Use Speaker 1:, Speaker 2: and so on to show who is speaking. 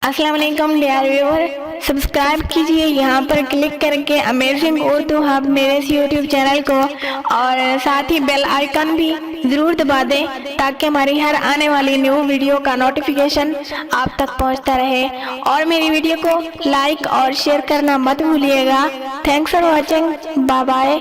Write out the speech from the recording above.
Speaker 1: अस्सलाम वालेकुम dear viewer, subscribe कीजिए यहाँ पर क्लिक करके अमेजिंग उर्दू हब मेरे इस यूट्यूब चैनल को, और साथ ही बेल आइकन भी ज़रूर दबा दें ताकि हमारी हर आने वाली न्यू वीडियो का नोटिफिकेशन आप तक पहुँचता रहे। और मेरी वीडियो को लाइक और शेयर करना मत भूलिएगा। Thanks for watching, bye bye.